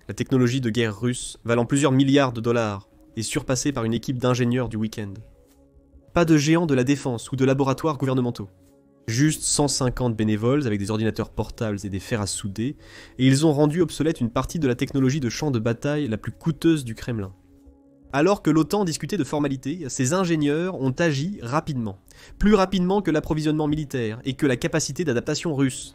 la technologie de guerre russe, valant plusieurs milliards de dollars, est surpassée par une équipe d'ingénieurs du week-end. Pas de géants de la défense ou de laboratoires gouvernementaux. Juste 150 bénévoles avec des ordinateurs portables et des fers à souder, et ils ont rendu obsolète une partie de la technologie de champ de bataille la plus coûteuse du Kremlin. Alors que l'OTAN discutait de formalités, ces ingénieurs ont agi rapidement. Plus rapidement que l'approvisionnement militaire et que la capacité d'adaptation russe.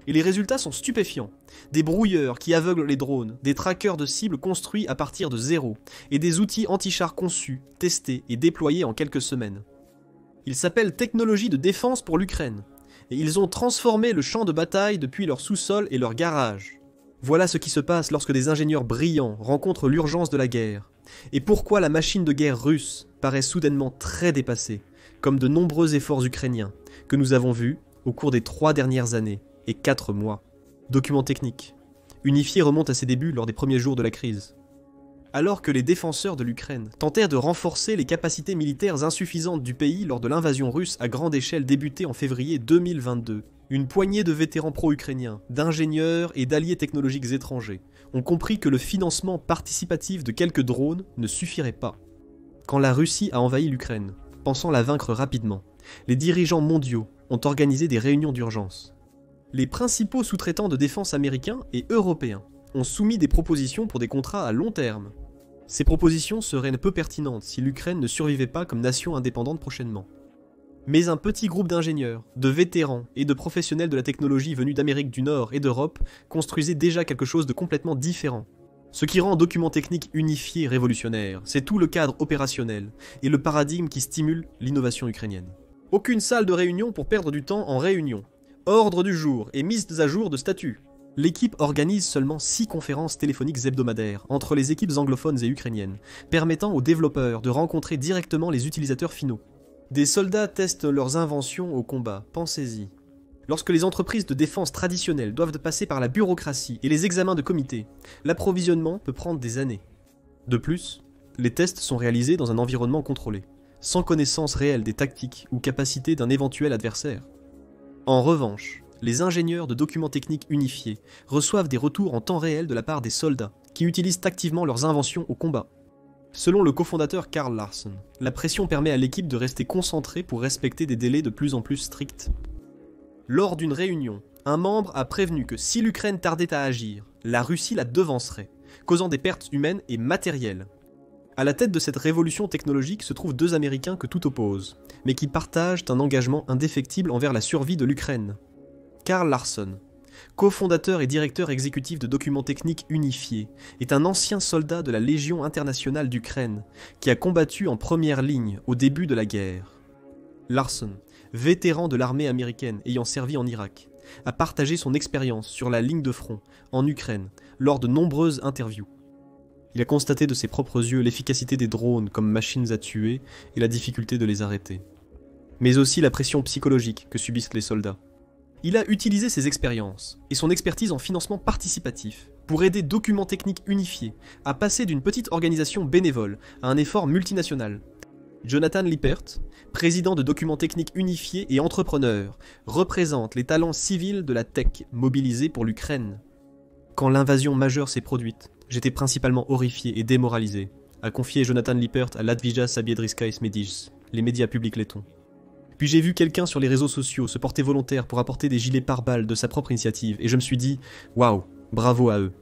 Et les résultats sont stupéfiants. Des brouilleurs qui aveuglent les drones, des trackers de cibles construits à partir de zéro, et des outils anti-chars conçus, testés et déployés en quelques semaines. Ils s'appellent technologie de défense pour l'Ukraine, et ils ont transformé le champ de bataille depuis leur sous-sol et leur garage. Voilà ce qui se passe lorsque des ingénieurs brillants rencontrent l'urgence de la guerre, et pourquoi la machine de guerre russe paraît soudainement très dépassée, comme de nombreux efforts ukrainiens que nous avons vus au cours des 3 dernières années et 4 mois. Document technique. Unifié remonte à ses débuts lors des premiers jours de la crise. Alors que les défenseurs de l'Ukraine tentèrent de renforcer les capacités militaires insuffisantes du pays lors de l'invasion russe à grande échelle débutée en février 2022, une poignée de vétérans pro-ukrainiens, d'ingénieurs et d'alliés technologiques étrangers ont compris que le financement participatif de quelques drones ne suffirait pas. Quand la Russie a envahi l'Ukraine, pensant la vaincre rapidement, les dirigeants mondiaux ont organisé des réunions d'urgence. Les principaux sous-traitants de défense américains et européens ont soumis des propositions pour des contrats à long terme. Ces propositions seraient peu pertinentes si l'Ukraine ne survivait pas comme nation indépendante prochainement. Mais un petit groupe d'ingénieurs, de vétérans et de professionnels de la technologie venus d'Amérique du Nord et d'Europe construisait déjà quelque chose de complètement différent. Ce qui rend un document technique unifié révolutionnaire, c'est tout le cadre opérationnel et le paradigme qui stimule l'innovation ukrainienne. Aucune salle de réunion pour perdre du temps en réunion. Ordre du jour et mise à jour de statut. L'équipe organise seulement 6 conférences téléphoniques hebdomadaires entre les équipes anglophones et ukrainiennes, permettant aux développeurs de rencontrer directement les utilisateurs finaux. Des soldats testent leurs inventions au combat, pensez-y. Lorsque les entreprises de défense traditionnelles doivent passer par la bureaucratie et les examens de comité, l'approvisionnement peut prendre des années. De plus, les tests sont réalisés dans un environnement contrôlé, sans connaissance réelle des tactiques ou capacités d'un éventuel adversaire. En revanche, les ingénieurs de documents techniques unifiés reçoivent des retours en temps réel de la part des soldats, qui utilisent activement leurs inventions au combat. Selon le cofondateur Karl Larsson, la pression permet à l'équipe de rester concentrée pour respecter des délais de plus en plus stricts. Lors d'une réunion, un membre a prévenu que si l'Ukraine tardait à agir, la Russie la devancerait, causant des pertes humaines et matérielles. À la tête de cette révolution technologique se trouvent 2 Américains que tout oppose, mais qui partagent un engagement indéfectible envers la survie de l'Ukraine. Karl Larsson, cofondateur et directeur exécutif de Documents Techniques Unifiés, est un ancien soldat de la Légion internationale d'Ukraine qui a combattu en première ligne au début de la guerre. Larsson, vétéran de l'armée américaine ayant servi en Irak, a partagé son expérience sur la ligne de front en Ukraine lors de nombreuses interviews. Il a constaté de ses propres yeux l'efficacité des drones comme machines à tuer et la difficulté de les arrêter, mais aussi la pression psychologique que subissent les soldats. Il a utilisé ses expériences et son expertise en financement participatif pour aider Documents Techniques Unifiés à passer d'une petite organisation bénévole à un effort multinational. Jonathan Lippert, président de Documents Techniques Unifiés et entrepreneur, représente les talents civils de la tech mobilisés pour l'Ukraine. Quand l'invasion majeure s'est produite, j'étais principalement horrifié et démoralisé, a confié Jonathan Lippert à Latvijas Sabiedriskais Medijas, les médias publics lettons. Puis j'ai vu quelqu'un sur les réseaux sociaux se porter volontaire pour apporter des gilets pare-balles de sa propre initiative, et je me suis dit « Waouh, bravo à eux ».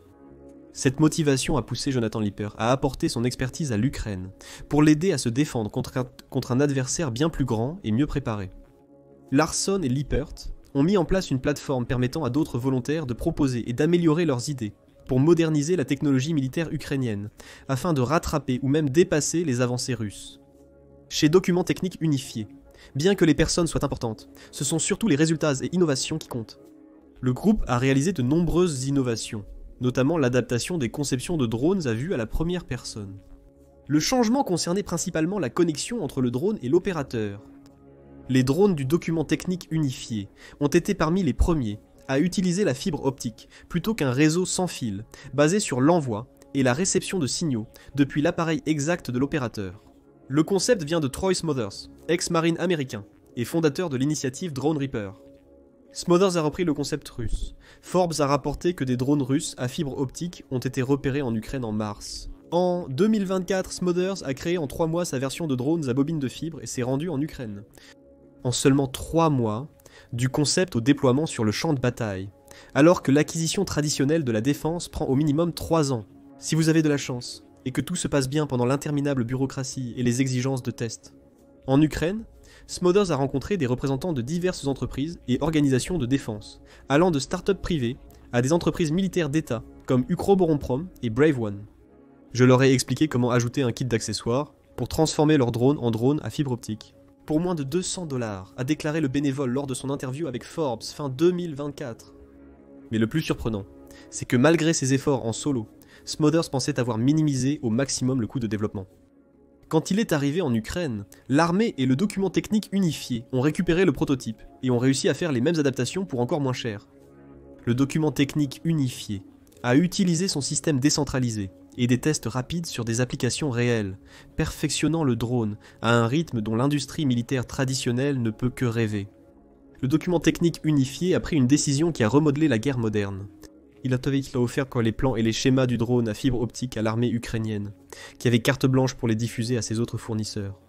Cette motivation a poussé Jonathan Lippert à apporter son expertise à l'Ukraine, pour l'aider à se défendre contre un adversaire bien plus grand et mieux préparé. Larsson et Lippert ont mis en place une plateforme permettant à d'autres volontaires de proposer et d'améliorer leurs idées, pour moderniser la technologie militaire ukrainienne, afin de rattraper ou même dépasser les avancées russes. Chez Documents Techniques Unifiés, bien que les personnes soient importantes, ce sont surtout les résultats et innovations qui comptent. Le groupe a réalisé de nombreuses innovations, notamment l'adaptation des conceptions de drones à vue à la première personne. Le changement concernait principalement la connexion entre le drone et l'opérateur. Les drones du Document Technique Unifié ont été parmi les premiers à utiliser la fibre optique plutôt qu'un réseau sans fil, basé sur l'envoi et la réception de signaux depuis l'appareil exact de l'opérateur. Le concept vient de Troy Smothers, ex-marine américain et fondateur de l'initiative Drone Reaper. Smothers a repris le concept russe. Forbes a rapporté que des drones russes à fibre optique ont été repérés en Ukraine en mars. En 2024, Smothers a créé en 3 mois sa version de drones à bobine de fibre et s'est rendu en Ukraine. En seulement 3 mois, du concept au déploiement sur le champ de bataille, alors que l'acquisition traditionnelle de la défense prend au minimum 3 ans. Si vous avez de la chance, et que tout se passe bien pendant l'interminable bureaucratie et les exigences de test. En Ukraine, Smothers a rencontré des représentants de diverses entreprises et organisations de défense, allant de start-up privées à des entreprises militaires d'État comme Ukroboronprom et Brave One. Je leur ai expliqué comment ajouter un kit d'accessoires pour transformer leurs drones en drones à fibre optique. Pour moins de 200 $, a déclaré le bénévole lors de son interview avec Forbes fin 2024. Mais le plus surprenant, c'est que malgré ses efforts en solo, Smothers pensait avoir minimisé au maximum le coût de développement. Quand il est arrivé en Ukraine, l'armée et le document technique unifié ont récupéré le prototype et ont réussi à faire les mêmes adaptations pour encore moins cher. Le document technique unifié a utilisé son système décentralisé et des tests rapides sur des applications réelles, perfectionnant le drone à un rythme dont l'industrie militaire traditionnelle ne peut que rêver. Le document technique unifié a pris une décision qui a remodelé la guerre moderne. Il a offert les plans et les schémas du drone à fibre optique à l'armée ukrainienne, qui avait carte blanche pour les diffuser à ses autres fournisseurs.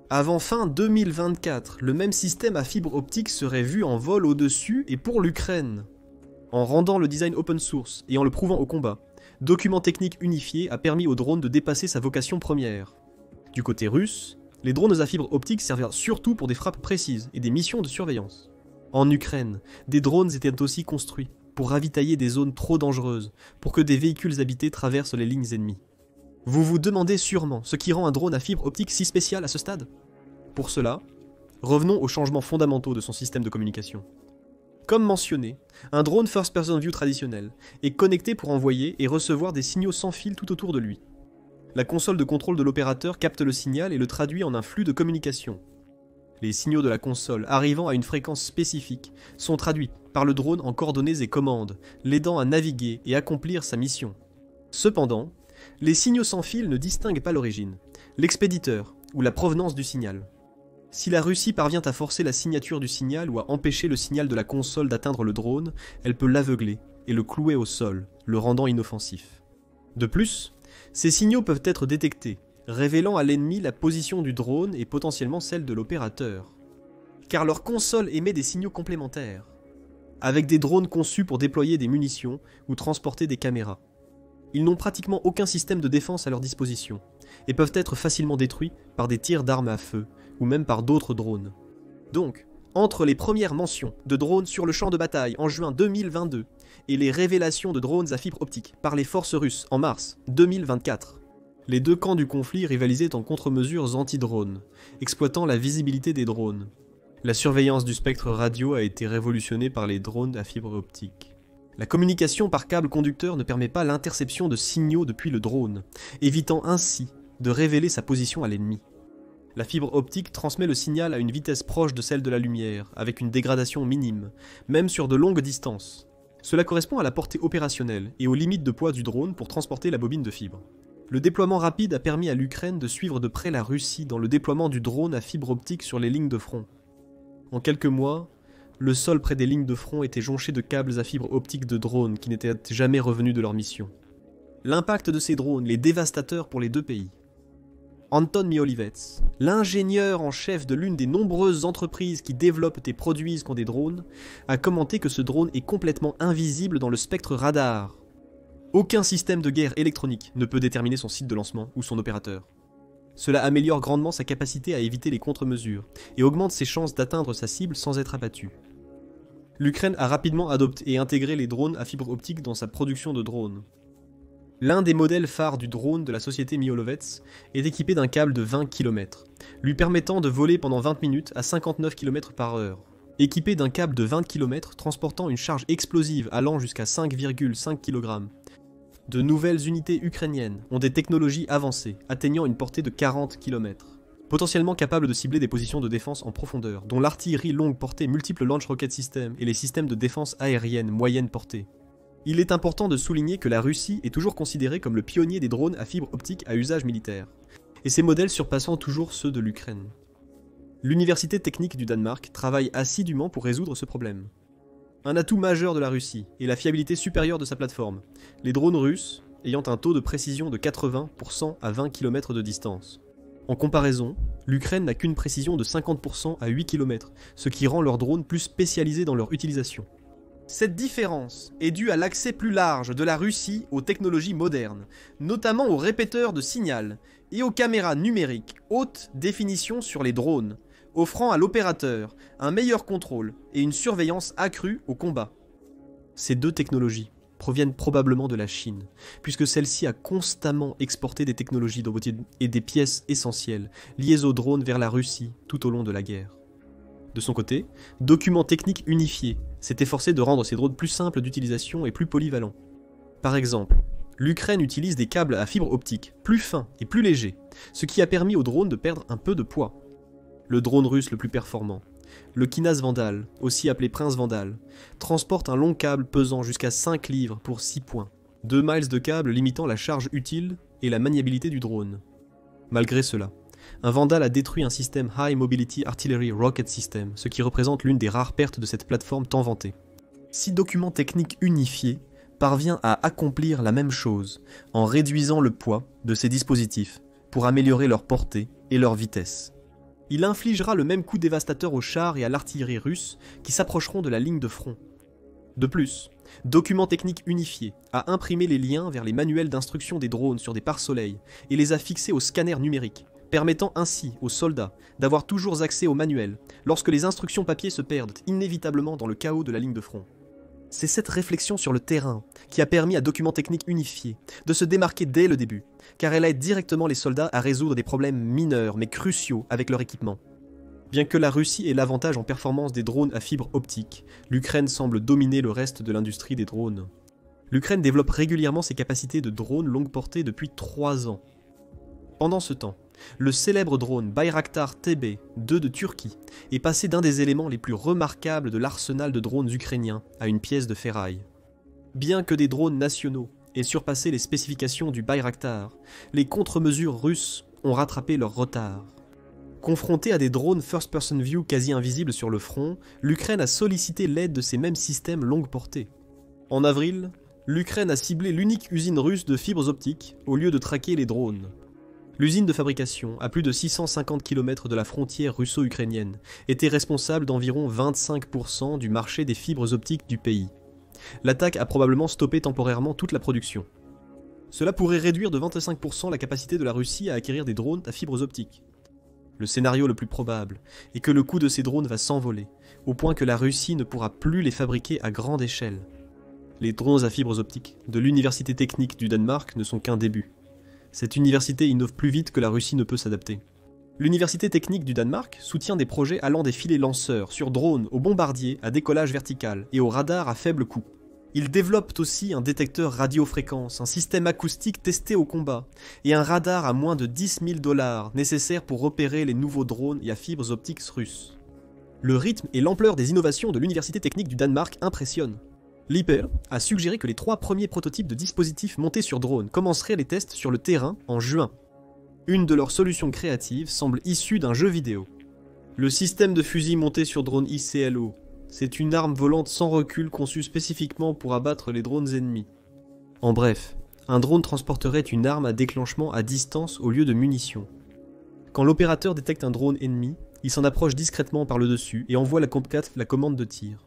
Avant fin 2024, le même système à fibre optique serait vu en vol au-dessus et pour l'Ukraine. En rendant le design open source et en le prouvant au combat, Document technique unifié a permis au drone de dépasser sa vocation première. Du côté russe, les drones à fibre optique servirent surtout pour des frappes précises et des missions de surveillance. En Ukraine, des drones étaient aussi construits pour ravitailler des zones trop dangereuses, pour que des véhicules habités traversent les lignes ennemies. Vous vous demandez sûrement ce qui rend un drone à fibre optique si spécial à ce stade ? Pour cela, revenons aux changements fondamentaux de son système de communication. Comme mentionné, un drone first-person view traditionnel est connecté pour envoyer et recevoir des signaux sans fil tout autour de lui. La console de contrôle de l'opérateur capte le signal et le traduit en un flux de communication. Les signaux de la console arrivant à une fréquence spécifique sont traduits par le drone en coordonnées et commandes, l'aidant à naviguer et accomplir sa mission. Cependant, les signaux sans fil ne distinguent pas l'origine, l'expéditeur ou la provenance du signal. Si la Russie parvient à forcer la signature du signal ou à empêcher le signal de la console d'atteindre le drone, elle peut l'aveugler et le clouer au sol, le rendant inoffensif. De plus, ces signaux peuvent être détectés, révélant à l'ennemi la position du drone et potentiellement celle de l'opérateur. Car leur console émet des signaux complémentaires, avec des drones conçus pour déployer des munitions ou transporter des caméras. Ils n'ont pratiquement aucun système de défense à leur disposition, et peuvent être facilement détruits par des tirs d'armes à feu, ou même par d'autres drones. Donc, entre les premières mentions de drones sur le champ de bataille en juin 2022 et les révélations de drones à fibre optique par les forces russes en mars 2024, les deux camps du conflit rivalisaient en contre-mesures anti-drones, exploitant la visibilité des drones. La surveillance du spectre radio a été révolutionnée par les drones à fibre optique. La communication par câble conducteur ne permet pas l'interception de signaux depuis le drone, évitant ainsi de révéler sa position à l'ennemi. La fibre optique transmet le signal à une vitesse proche de celle de la lumière, avec une dégradation minime, même sur de longues distances. Cela correspond à la portée opérationnelle et aux limites de poids du drone pour transporter la bobine de fibre. Le déploiement rapide a permis à l'Ukraine de suivre de près la Russie dans le déploiement du drone à fibre optique sur les lignes de front. En quelques mois, le sol près des lignes de front était jonché de câbles à fibre optique de drones qui n'étaient jamais revenus de leur mission. L'impact de ces drones est dévastateur pour les deux pays. Anton Miolivets, l'ingénieur en chef de l'une des nombreuses entreprises qui développent et produisent des drones, a commenté que ce drone est complètement invisible dans le spectre radar. Aucun système de guerre électronique ne peut déterminer son site de lancement ou son opérateur. Cela améliore grandement sa capacité à éviter les contre-mesures et augmente ses chances d'atteindre sa cible sans être abattu. L'Ukraine a rapidement adopté et intégré les drones à fibre optique dans sa production de drones. L'un des modèles phares du drone de la société Miolivets est équipé d'un câble de 20 km, lui permettant de voler pendant 20 minutes à 59 km/h. Équipé d'un câble de 20 km transportant une charge explosive allant jusqu'à 5,5 kg. De nouvelles unités ukrainiennes ont des technologies avancées, atteignant une portée de 40 km. Potentiellement capables de cibler des positions de défense en profondeur, dont l'artillerie longue portée multiples launch rocket systems et les systèmes de défense aérienne moyenne portée. Il est important de souligner que la Russie est toujours considérée comme le pionnier des drones à fibre optique à usage militaire, et ses modèles surpassant toujours ceux de l'Ukraine. L'Université technique du Danemark travaille assidûment pour résoudre ce problème. Un atout majeur de la Russie est la fiabilité supérieure de sa plateforme, les drones russes ayant un taux de précision de 80% à 20 km de distance. En comparaison, l'Ukraine n'a qu'une précision de 50% à 8 km, ce qui rend leurs drones plus spécialisés dans leur utilisation. Cette différence est due à l'accès plus large de la Russie aux technologies modernes, notamment aux répéteurs de signal et aux caméras numériques haute définition sur les drones, offrant à l'opérateur un meilleur contrôle et une surveillance accrue au combat. Ces deux technologies proviennent probablement de la Chine, puisque celle-ci a constamment exporté des technologies et des pièces essentielles liées aux drones vers la Russie tout au long de la guerre. De son côté, Document Technique Unifié s'est efforcé de rendre ces drones plus simples d'utilisation et plus polyvalents. Par exemple, l'Ukraine utilise des câbles à fibre optique plus fins et plus légers, ce qui a permis aux drones de perdre un peu de poids. Le drone russe le plus performant, le Kinas Vandal, aussi appelé Prince Vandal, transporte un long câble pesant jusqu'à 5 livres pour 6 points, 2 miles de câble limitant la charge utile et la maniabilité du drone. Malgré cela, un Vandal a détruit un système High Mobility Artillery Rocket System, ce qui représente l'une des rares pertes de cette plateforme tant vantée. Si Document Technique Unifié parvient à accomplir la même chose en réduisant le poids de ces dispositifs pour améliorer leur portée et leur vitesse, il infligera le même coup dévastateur aux chars et à l'artillerie russe qui s'approcheront de la ligne de front. De plus, Document Technique Unifié a imprimé les liens vers les manuels d'instruction des drones sur des pare-soleil et les a fixés au scanner numérique, permettant ainsi aux soldats d'avoir toujours accès aux manuels lorsque les instructions papier se perdent inévitablement dans le chaos de la ligne de front. C'est cette réflexion sur le terrain qui a permis à Document Technique Unifié de se démarquer dès le début, car elle aide directement les soldats à résoudre des problèmes mineurs mais cruciaux avec leur équipement. Bien que la Russie ait l'avantage en performance des drones à fibre optique, l'Ukraine semble dominer le reste de l'industrie des drones. L'Ukraine développe régulièrement ses capacités de drones longue portée depuis 3 ans. Pendant ce temps, le célèbre drone Bayraktar TB2 de Turquie est passé d'un des éléments les plus remarquables de l'arsenal de drones ukrainiens à une pièce de ferraille. Bien que des drones nationaux aient surpassé les spécifications du Bayraktar, les contre-mesures russes ont rattrapé leur retard. Confrontée à des drones first-person view quasi invisibles sur le front, l'Ukraine a sollicité l'aide de ces mêmes systèmes longue portée. En avril, l'Ukraine a ciblé l'unique usine russe de fibres optiques au lieu de traquer les drones. L'usine de fabrication, à plus de 650 km de la frontière russo-ukrainienne, était responsable d'environ 25% du marché des fibres optiques du pays. L'attaque a probablement stoppé temporairement toute la production. Cela pourrait réduire de 25% la capacité de la Russie à acquérir des drones à fibres optiques. Le scénario le plus probable est que le coût de ces drones va s'envoler, au point que la Russie ne pourra plus les fabriquer à grande échelle. Les drones à fibres optiques de l'Université technique du Danemark ne sont qu'un début. Cette université innove plus vite que la Russie ne peut s'adapter. L'Université technique du Danemark soutient des projets allant des filets lanceurs sur drones aux bombardiers à décollage vertical et aux radars à faible coût. Ils développent aussi un détecteur radiofréquence, un système acoustique testé au combat, et un radar à moins de 10 000 $ nécessaires pour repérer les nouveaux drones et à fibres optiques russes. Le rythme et l'ampleur des innovations de l'Université technique du Danemark impressionnent. L'IPER a suggéré que les 3 premiers prototypes de dispositifs montés sur drone commenceraient les tests sur le terrain en juin. Une de leurs solutions créatives semble issue d'un jeu vidéo. Le système de fusil monté sur drone ICLO, c'est une arme volante sans recul conçue spécifiquement pour abattre les drones ennemis. En bref, un drone transporterait une arme à déclenchement à distance au lieu de munitions. Quand l'opérateur détecte un drone ennemi, il s'en approche discrètement par le dessus et envoie la commande de tir.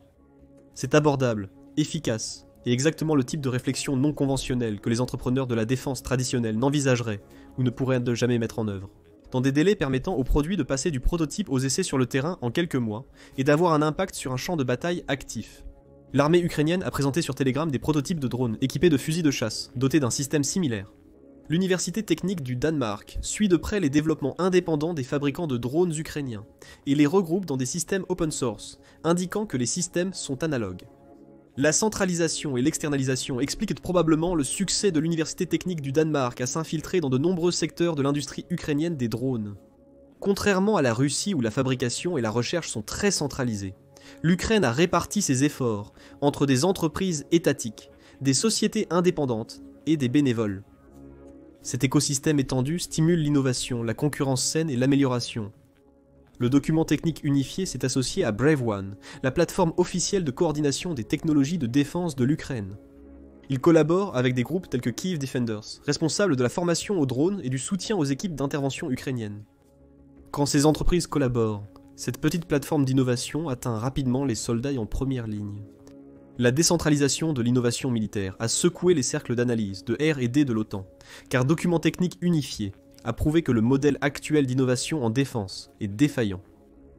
C'est abordable, efficace, et exactement le type de réflexion non conventionnelle que les entrepreneurs de la défense traditionnelle n'envisageraient ou ne pourraient jamais mettre en œuvre. Dans des délais permettant au produit de passer du prototype aux essais sur le terrain en quelques mois, et d'avoir un impact sur un champ de bataille actif. L'armée ukrainienne a présenté sur Telegram des prototypes de drones équipés de fusils de chasse, dotés d'un système similaire. L'Université technique du Danemark suit de près les développements indépendants des fabricants de drones ukrainiens, et les regroupe dans des systèmes open source, indiquant que les systèmes sont analogues. La centralisation et l'externalisation expliquent probablement le succès de l'Université technique du Danemark à s'infiltrer dans de nombreux secteurs de l'industrie ukrainienne des drones. Contrairement à la Russie où la fabrication et la recherche sont très centralisées, l'Ukraine a réparti ses efforts entre des entreprises étatiques, des sociétés indépendantes et des bénévoles. Cet écosystème étendu stimule l'innovation, la concurrence saine et l'amélioration. Le document technique unifié s'est associé à Brave One, la plateforme officielle de coordination des technologies de défense de l'Ukraine. Il collabore avec des groupes tels que Kyiv Defenders, responsables de la formation aux drones et du soutien aux équipes d'intervention ukrainiennes. Quand ces entreprises collaborent, cette petite plateforme d'innovation atteint rapidement les soldats en première ligne. La décentralisation de l'innovation militaire a secoué les cercles d'analyse, de R&D de l'OTAN, car document technique unifié a prouvé que le modèle actuel d'innovation en défense est défaillant.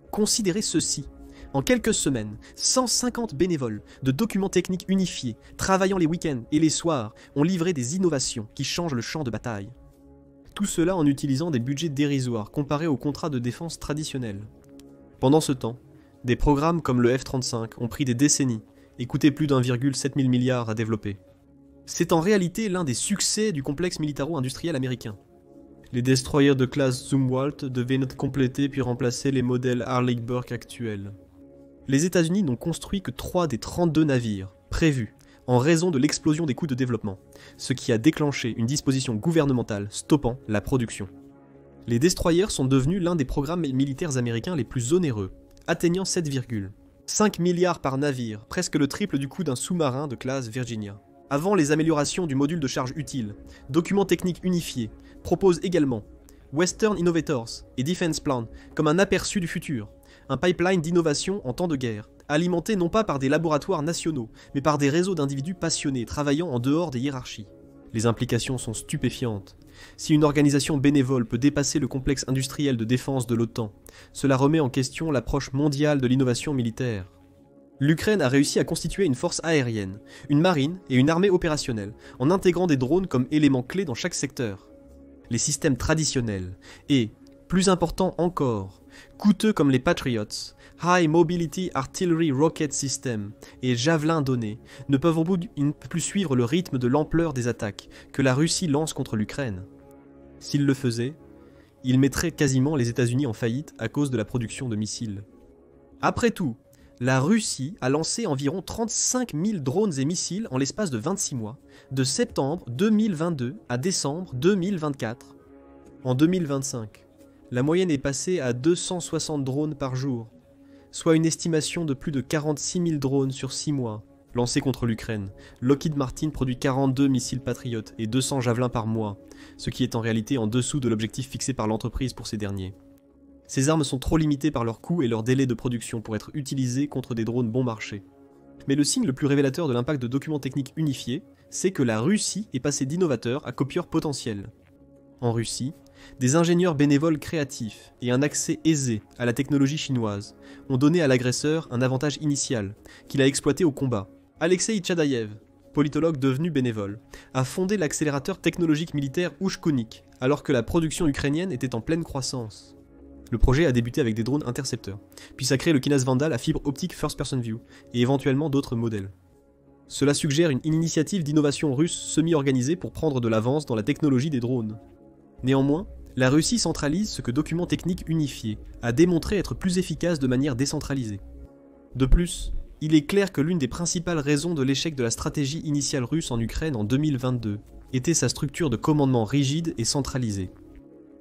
Considérez ceci. En quelques semaines, 150 bénévoles de documents techniques unifiés, travaillant les week-ends et les soirs, ont livré des innovations qui changent le champ de bataille. Tout cela en utilisant des budgets dérisoires comparés aux contrats de défense traditionnels. Pendant ce temps, des programmes comme le F-35 ont pris des décennies et coûté plus d'1,7 milliard à développer. C'est en réalité l'un des succès du complexe militaro-industriel américain. Les destroyers de classe Zumwalt devaient être complétés puis remplacer les modèles Harley-Burke actuels. Les États-Unis n'ont construit que 3 des 32 navires prévus en raison de l'explosion des coûts de développement, ce qui a déclenché une disposition gouvernementale stoppant la production. Les destroyers sont devenus l'un des programmes militaires américains les plus onéreux, atteignant 7,5 milliards par navire, presque le triple du coût d'un sous-marin de classe Virginia. Avant les améliorations du module de charge utile, Document technique unifié propose également Western Innovators et Defense Plan comme un aperçu du futur, un pipeline d'innovation en temps de guerre, alimenté non pas par des laboratoires nationaux, mais par des réseaux d'individus passionnés travaillant en dehors des hiérarchies. Les implications sont stupéfiantes. Si une organisation bénévole peut dépasser le complexe industriel de défense de l'OTAN, cela remet en question l'approche mondiale de l'innovation militaire. L'Ukraine a réussi à constituer une force aérienne, une marine et une armée opérationnelle, en intégrant des drones comme éléments clés dans chaque secteur. Les systèmes traditionnels et, plus important encore, coûteux comme les Patriots, High Mobility Artillery Rocket System et Javelin donné ne peuvent plus suivre le rythme de l'ampleur des attaques que la Russie lance contre l'Ukraine. S'il le faisait, il mettrait quasiment les États-Unis en faillite à cause de la production de missiles. Après tout, la Russie a lancé environ 35 000 drones et missiles en l'espace de 26 mois, de septembre 2022 à décembre 2024. En 2025, la moyenne est passée à 260 drones par jour, soit une estimation de plus de 46 000 drones sur 6 mois lancés contre l'Ukraine. Lockheed Martin produit 42 missiles Patriot et 200 javelins par mois, ce qui est en réalité en dessous de l'objectif fixé par l'entreprise pour ces derniers. Ces armes sont trop limitées par leur coût et leur délai de production pour être utilisées contre des drones bon marché. Mais le signe le plus révélateur de l'impact de documents techniques unifiés, c'est que la Russie est passée d'innovateur à copieur potentiel. En Russie, des ingénieurs bénévoles créatifs et un accès aisé à la technologie chinoise ont donné à l'agresseur un avantage initial, qu'il a exploité au combat. Alexei Tchadaïev, politologue devenu bénévole, a fondé l'accélérateur technologique militaire Ouchkonik, alors que la production ukrainienne était en pleine croissance. Le projet a débuté avec des drones intercepteurs, puis a créé le Kinas Vandal à fibre optique First Person View, et éventuellement d'autres modèles. Cela suggère une initiative d'innovation russe semi-organisée pour prendre de l'avance dans la technologie des drones. Néanmoins, la Russie centralise ce que Document technique unifié a démontré être plus efficace de manière décentralisée. De plus, il est clair que l'une des principales raisons de l'échec de la stratégie initiale russe en Ukraine en 2022 était sa structure de commandement rigide et centralisée.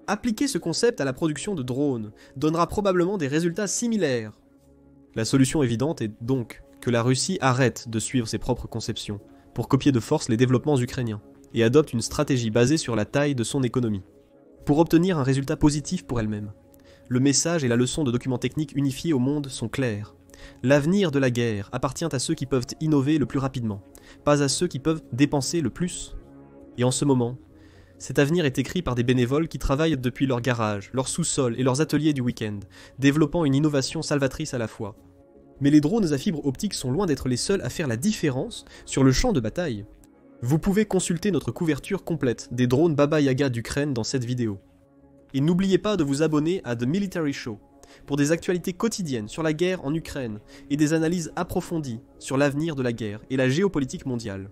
Appliquer ce concept à la production de drones donnera probablement des résultats similaires. La solution évidente est donc que la Russie arrête de suivre ses propres conceptions pour copier de force les développements ukrainiens et adopte une stratégie basée sur la taille de son économie, pour obtenir un résultat positif pour elle-même. Le message et la leçon de documents techniques unifiés au monde sont clairs. L'avenir de la guerre appartient à ceux qui peuvent innover le plus rapidement, pas à ceux qui peuvent dépenser le plus. Et en ce moment, cet avenir est écrit par des bénévoles qui travaillent depuis leur garage, leur sous-sol et leurs ateliers du week-end, développant une innovation salvatrice à la fois. Mais les drones à fibre optique sont loin d'être les seuls à faire la différence sur le champ de bataille. Vous pouvez consulter notre couverture complète des drones Baba Yaga d'Ukraine dans cette vidéo. Et n'oubliez pas de vous abonner à The Military Show pour des actualités quotidiennes sur la guerre en Ukraine et des analyses approfondies sur l'avenir de la guerre et la géopolitique mondiale.